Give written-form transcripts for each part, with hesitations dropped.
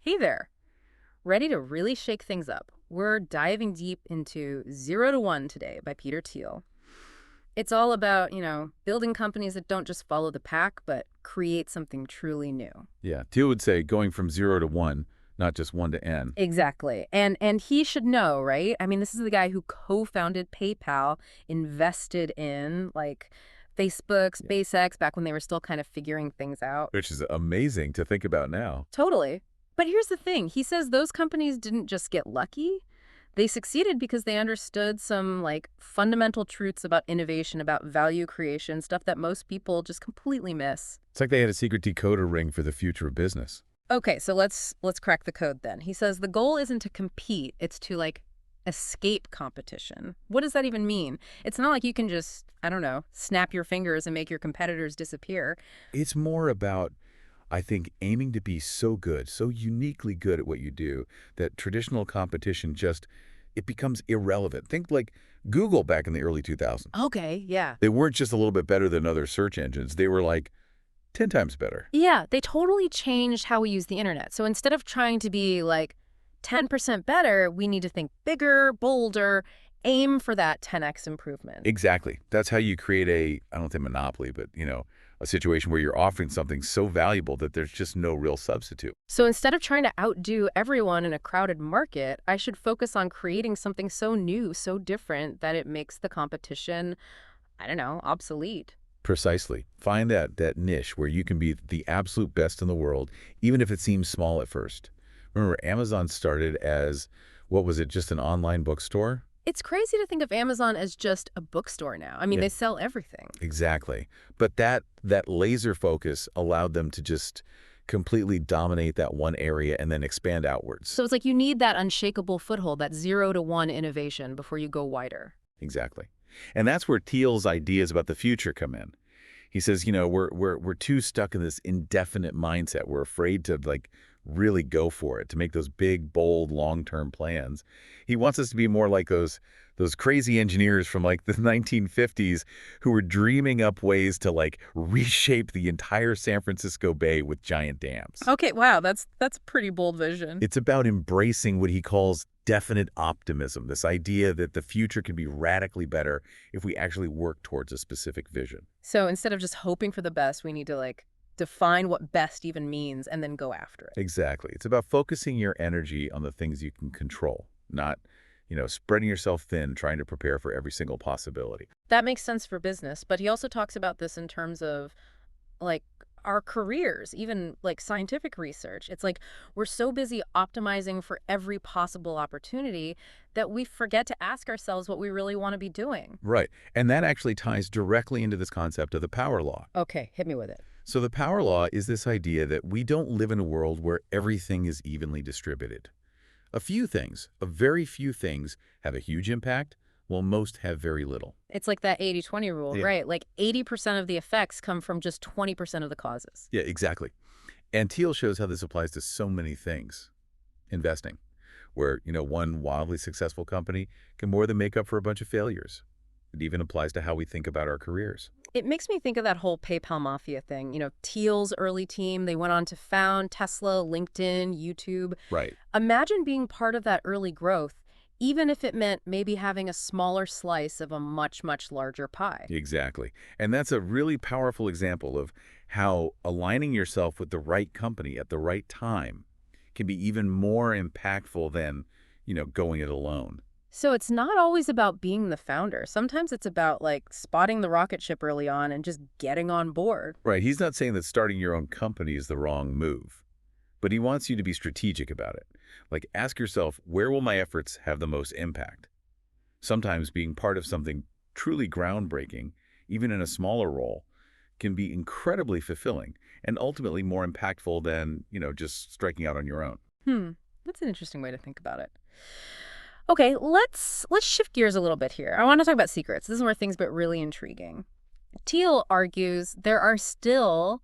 Hey there. Ready to really shake things up? We're diving deep into Zero to One today by Peter Thiel. It's all about, building companies that don't just follow the pack, but create something truly new. Yeah, Thiel would say going from 0 to 1, not just 1 to n. Exactly. And he should know, right? I mean, this is the guy who co-founded PayPal, invested in like Facebook, Yeah. SpaceX back when they were still kind of figuring things out. Which is amazing to think about now. Totally. But here's the thing. He says those companies didn't just get lucky. They succeeded because they understood some like fundamental truths about innovation, about value creation, stuff that most people just completely miss. It's like they had a secret decoder ring for the future of business. Okay, so let's crack the code then. He says the goal isn't to compete, it's to like escape competition. What does that even mean? It's not like you can just, I don't know, snap your fingers and make your competitors disappear. It's more about, I think, aiming to be so good, so uniquely good at what you do, that traditional competition it becomes irrelevant. Think like Google back in the early 2000s. Okay, yeah. They weren't just a little bit better than other search engines. They were like 10 times better. Yeah, they totally changed how we use the internet. So instead of trying to be like 10% better, we need to think bigger, bolder, aim for that 10x improvement. Exactly. That's how you create I don't say monopoly, but, a situation where you're offering something so valuable that there's just no real substitute. So instead of trying to outdo everyone in a crowded market, I should focus on creating something so new, so different that it makes the competition, I don't know, obsolete. Precisely. Find that niche where you can be the absolute best in the world, even if it seems small at first. Remember, Amazon started as, what was it, just an online bookstore? It's crazy to think of Amazon as just a bookstore now. I mean, Yeah, they sell everything. exactly. But that laser focus allowed them to just completely dominate that one area and then expand outwards. So it's like you need that unshakable foothold, that 0 to 1 innovation before you go wider. Exactly. And that's where Thiel's ideas about the future come in. He says, we're too stuck in this indefinite mindset. We're afraid to really go for it, to make those big, bold, long-term plans. He wants us to be more like those crazy engineers from like the 1950s who were dreaming up ways to reshape the entire San Francisco Bay with giant dams. Okay, wow, that's a pretty bold vision. It's about embracing what he calls definite optimism, this idea that the future can be radically better if we actually work towards a specific vision. So instead of just hoping for the best, we need to define what best even means and then go after it. Exactly. It's about focusing your energy on the things you can control, not, spreading yourself thin, trying to prepare for every single possibility. That makes sense for business, but he also talks about this in terms of like our careers, even like scientific research. It's like we're so busy optimizing for every possible opportunity that we forget to ask ourselves what we really want to be doing. Right. And that actually ties directly into this concept of the power law. Okay, hit me with it. So the power law is this idea that we don't live in a world where everything is evenly distributed. A very few things have a huge impact, while most have very little. It's like that 80-20 rule, Yeah. right? Like 80% of the effects come from just 20% of the causes. Yeah, exactly. And Thiel shows how this applies to so many things. Investing, where, one wildly successful company can more than make up for a bunch of failures. It even applies to how we think about our careers. It makes me think of that whole PayPal mafia thing. Thiel's early team, they went on to found Tesla, LinkedIn, YouTube. Right. Imagine being part of that early growth, even if it meant maybe having a smaller slice of a much, much larger pie. Exactly. And that's a really powerful example of how aligning yourself with the right company at the right time can be even more impactful than, going it alone. So it's not always about being the founder. Sometimes it's about spotting the rocket ship early on and just getting on board. Right. He's not saying that starting your own company is the wrong move, but he wants you to be strategic about it. Ask yourself, where will my efforts have the most impact? Sometimes being part of something truly groundbreaking, even in a smaller role, can be incredibly fulfilling and ultimately more impactful than, just striking out on your own. That's an interesting way to think about it. Okay, let's shift gears a little bit here. I want to talk about secrets. This is where things get really intriguing. Thiel argues there are still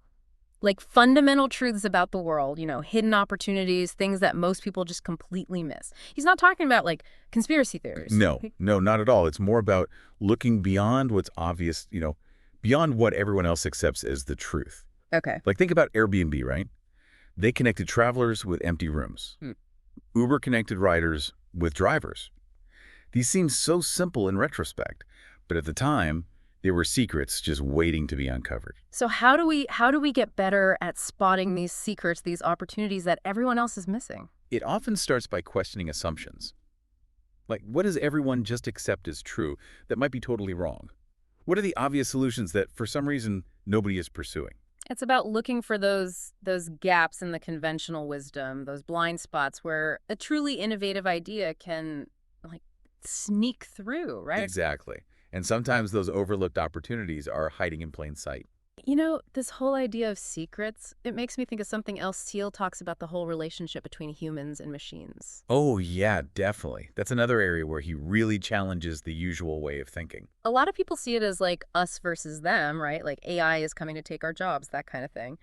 fundamental truths about the world, hidden opportunities, things that most people just completely miss. He's not talking about conspiracy theories. No, not at all. It's more about looking beyond what's obvious, beyond what everyone else accepts as the truth. Okay. Think about Airbnb, right? They connected travelers with empty rooms. Hmm. Uber connected riders with drivers. These seem so simple in retrospect, but at the time, they were secrets just waiting to be uncovered. So how do we get better at spotting these secrets, these opportunities that everyone else is missing? It often starts by questioning assumptions. Like, what does everyone just accept as true that might be totally wrong? What are the obvious solutions that, for some reason, nobody is pursuing? It's about looking for those gaps in the conventional wisdom, those blind spots where a truly innovative idea can like sneak through, right? Exactly. And sometimes those overlooked opportunities are hiding in plain sight. You know, this whole idea of secrets, it makes me think of something else Teal talks about, the whole relationship between humans and machines. Oh, yeah, definitely. That's another area where he really challenges the usual way of thinking. A lot of people see it as like us versus them, right? Like AI is coming to take our jobs, that kind of thing.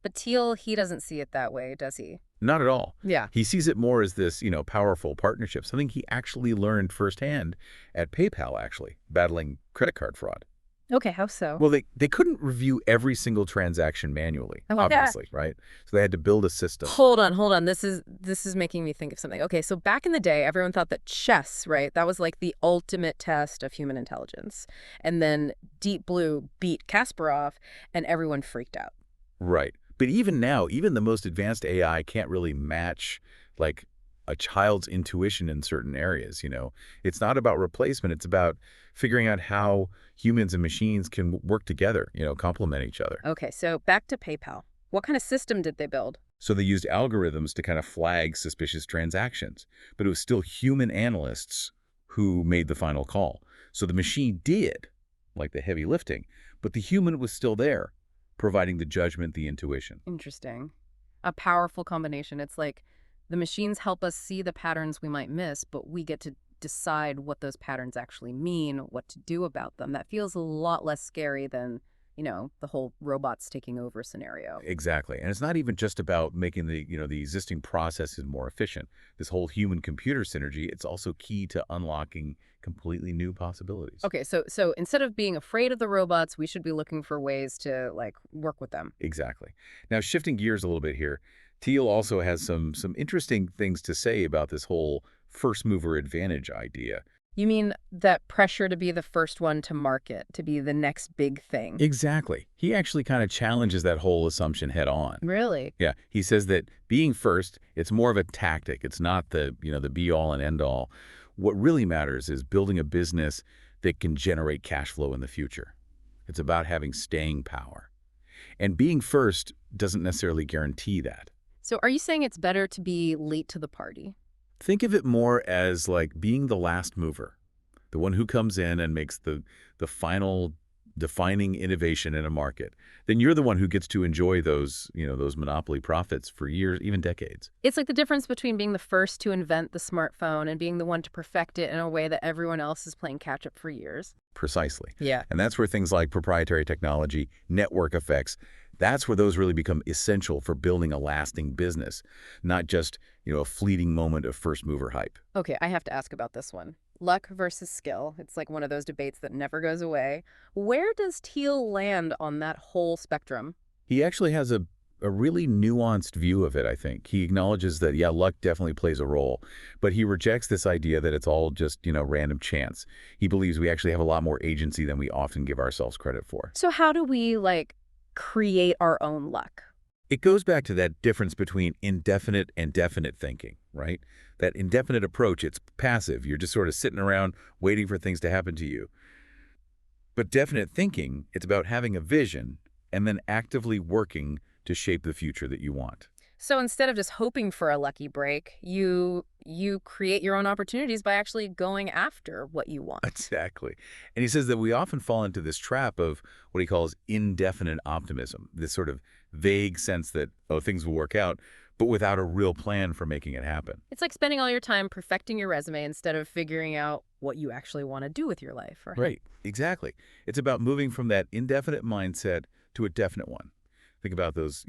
But Teal, he doesn't see it that way, does he? Not at all. Yeah. He sees it more as this, powerful partnership, something he actually learned firsthand at PayPal, actually, battling credit card fraud. Okay, how so? Well, they couldn't review every single transaction manually, Oh, yeah. obviously, right? So they had to build a system. Hold on. This is making me think of something. Okay, so back in the day, everyone thought that chess, right? That was like the ultimate test of human intelligence. And then Deep Blue beat Kasparov, and everyone freaked out. Right. But even now, even the most advanced AI can't really match, like, a child's intuition in certain areas. It's not about replacement. It's about figuring out how humans and machines can work together, complement each other. Okay, so back to PayPal. What kind of system did they build? So they used algorithms to kind of flag suspicious transactions, but it was still human analysts who made the final call. So the machine did, like the heavy lifting, but the human was still there, providing the judgment, the intuition. Interesting. A powerful combination. It's like the machines help us see the patterns we might miss, but we get to decide what those patterns actually mean, what to do about them. That feels a lot less scary than, the whole robots taking over scenario. Exactly. And it's not even just about making the existing processes more efficient. This whole human-computer synergy, it's also key to unlocking completely new possibilities. Okay, so instead of being afraid of the robots, we should be looking for ways to like work with them. Exactly. Now, shifting gears a little bit here, Thiel also has some interesting things to say about this whole first mover advantage idea. You mean that pressure to be the first one to market, to be the next big thing? Exactly. He actually kind of challenges that whole assumption head on. Really? Yeah, he says that being first, it's more of a tactic. It's not the be all and end all. What really matters is building a business that can generate cash flow in the future. It's about having staying power. And being first doesn't necessarily guarantee that. So are you saying it's better to be late to the party? Think of it more as like being the last mover, the one who comes in and makes the final defining innovation in a market. Then you're the one who gets to enjoy those monopoly profits for years, even decades. It's like the difference between being the first to invent the smartphone and being the one to perfect it in a way that everyone else is playing catch up for years. Precisely. Yeah. And that's where things like proprietary technology, network effects, that's where those really become essential for building a lasting business, not just, a fleeting moment of first mover hype. Okay, I have to ask about this one. Luck versus skill. It's like one of those debates that never goes away. Where does Teal land on that whole spectrum? He actually has a really nuanced view of it, I think. He acknowledges that, yeah, luck definitely plays a role, but he rejects this idea that it's all just, random chance. He believes we actually have a lot more agency than we often give ourselves credit for. So how do we, create our own luck? It goes back to that difference between indefinite and definite thinking, right? That indefinite approach, it's passive. You're just sort of sitting around waiting for things to happen to you. But definite thinking, it's about having a vision and then actively working to shape the future that you want. So instead of just hoping for a lucky break, you create your own opportunities by actually going after what you want. Exactly. And he says that we often fall into this trap of what he calls indefinite optimism, this sort of vague sense that, oh, things will work out, but without a real plan for making it happen. It's like spending all your time perfecting your resume instead of figuring out what you actually want to do with your life. Right. Exactly. It's about moving from that indefinite mindset to a definite one. Think about those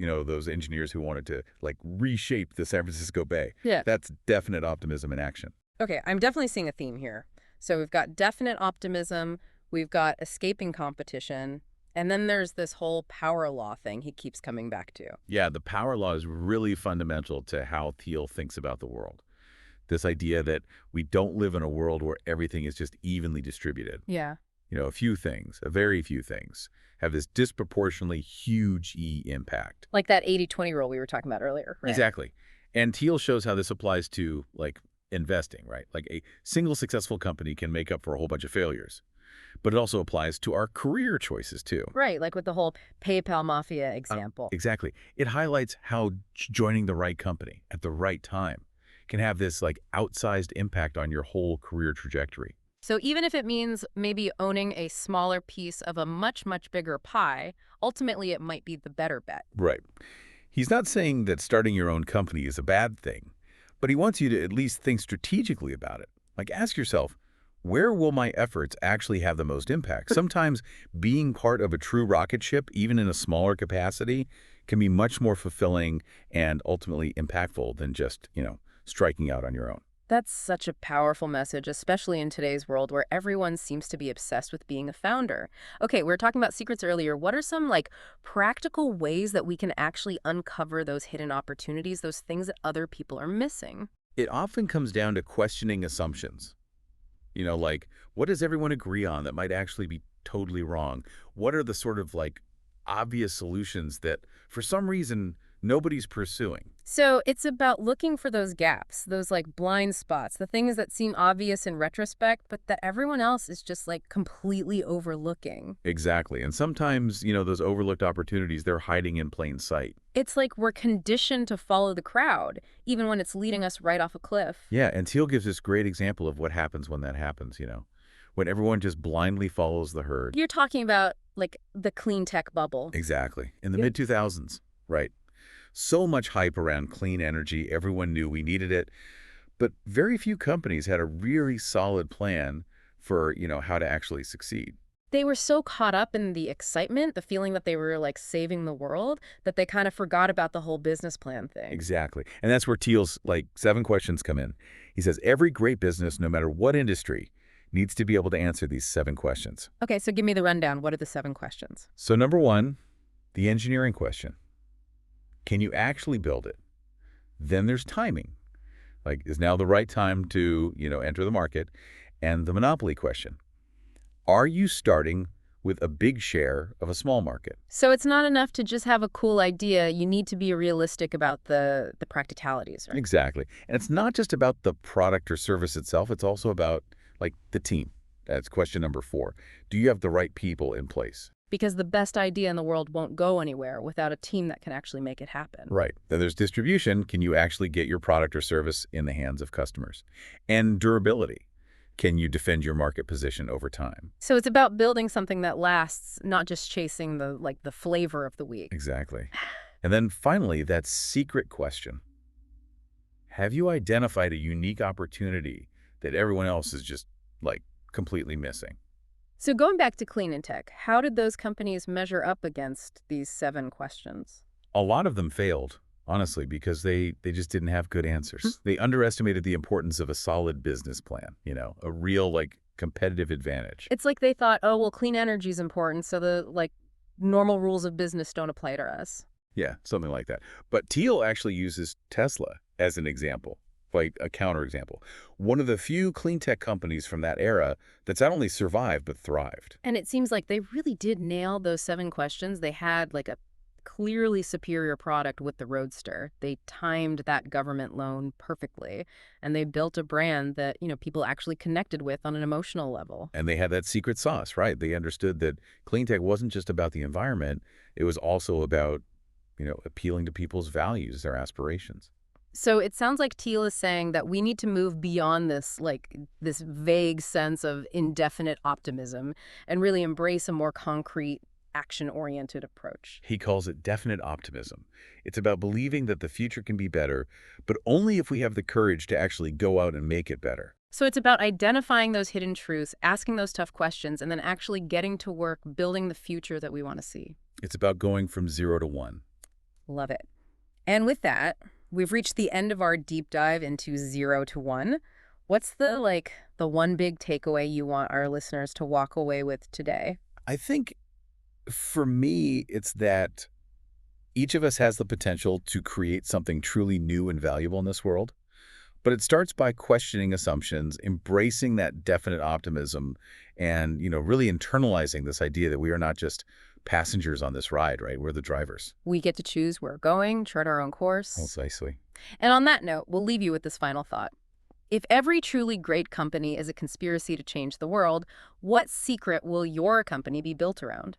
engineers who wanted to reshape the San Francisco Bay. Yeah. That's definite optimism in action. Okay, I'm definitely seeing a theme here. So we've got definite optimism, we've got escaping competition, And then there's this whole power law thing he keeps coming back to. Yeah, the power law is really fundamental to how Thiel thinks about the world. This idea that we don't live in a world where everything is just evenly distributed. Yeah. A few things, a very few things, have this disproportionately huge impact. Like that 80-20 rule we were talking about earlier, right? Exactly. And Thiel shows how this applies to, like, investing, right? Like a single successful company can make up for a whole bunch of failures. But it also applies to our career choices, too. Right, like with the whole PayPal Mafia example. Exactly. It highlights how joining the right company at the right time can have this, like, outsized impact on your whole career trajectory. So even if it means maybe owning a smaller piece of a much, much bigger pie, ultimately it might be the better bet. Right. He's not saying that starting your own company is a bad thing, but he wants you to at least think strategically about it. Like, ask yourself, where will my efforts actually have the most impact? Sometimes being part of a true rocket ship, even in a smaller capacity, can be much more fulfilling and ultimately impactful than just, striking out on your own. That's such a powerful message, especially in today's world where everyone seems to be obsessed with being a founder. Okay, we were talking about secrets earlier. What are some practical ways that we can actually uncover those hidden opportunities, those things that other people are missing? It often comes down to questioning assumptions. Like, what does everyone agree on that might actually be totally wrong? What are the sort of, obvious solutions that, for some reason, nobody's pursuing? So it's about looking for those gaps, those blind spots, the things that seem obvious in retrospect, but that everyone else is just completely overlooking. Exactly. And sometimes, those overlooked opportunities, they're hiding in plain sight. It's like we're conditioned to follow the crowd, even when it's leading us right off a cliff. Yeah, and Thiel gives this great example of what happens when that happens, when everyone just blindly follows the herd. You're talking about the clean tech bubble. Exactly. In the Yep. mid-2000s, right? So much hype around clean energy, everyone knew we needed it, but very few companies had a really solid plan for, how to actually succeed. They were so caught up in the excitement, the feeling that they were saving the world, that they kind of forgot about the whole business plan thing. Exactly. And that's where Thiel's 7 questions come in. He says every great business, no matter what industry, needs to be able to answer these 7 questions. Okay, so give me the rundown. What are the 7 questions? So number 1, the engineering question. Can you actually build it? Then there's timing. Is now the right time to, enter the market? And the monopoly question. Are you starting with a big share of a small market? So it's not enough to just have a cool idea. You need to be realistic about the practicalities, right? Exactly. And it's not just about the product or service itself. It's also about, the team. That's question number 4. Do you have the right people in place? Because the best idea in the world won't go anywhere without a team that can actually make it happen. Right. Then there's distribution. Can you actually get your product or service in the hands of customers? And durability. Can you defend your market position over time? So it's about building something that lasts, not just chasing the flavor of the week. Exactly. And then finally, that secret question. Have you identified a unique opportunity that everyone else is just, completely missing? So going back to clean and tech, how did those companies measure up against these 7 questions? A lot of them failed, honestly, because they just didn't have good answers. They underestimated the importance of a solid business plan, a real, competitive advantage. It's like they thought, oh, well, clean energy is important, so the normal rules of business don't apply to us. Yeah, something like that. But Thiel actually uses Tesla as an example, like a counterexample. One of the few clean tech companies from that era that's not only survived, but thrived. And it seems like they really did nail those 7 questions. They had a clearly superior product with the Roadster. They timed that government loan perfectly, and they built a brand that, people actually connected with on an emotional level. And they had that secret sauce, right? They understood that clean tech wasn't just about the environment. It was also about, appealing to people's values, their aspirations. So it sounds like Thiel is saying that we need to move beyond this vague sense of indefinite optimism and really embrace a more concrete, action-oriented approach. He calls it definite optimism. It's about believing that the future can be better, but only if we have the courage to actually go out and make it better. So it's about identifying those hidden truths, asking those tough questions, and then actually getting to work building the future that we want to see. It's about going from 0 to 1. Love it. And with that, we've reached the end of our deep dive into 0 to 1. What's the one big takeaway you want our listeners to walk away with today? I think For me, it's that each of us has the potential to create something truly new and valuable in this world. But it starts by questioning assumptions, embracing that definite optimism, and, really internalizing this idea that we are not just passengers on this ride, right? We're the drivers. We get to choose where we're going, chart our own course. Precisely. And on that note, we'll leave you with this final thought. If every truly great company is a conspiracy to change the world, what secret will your company be built around?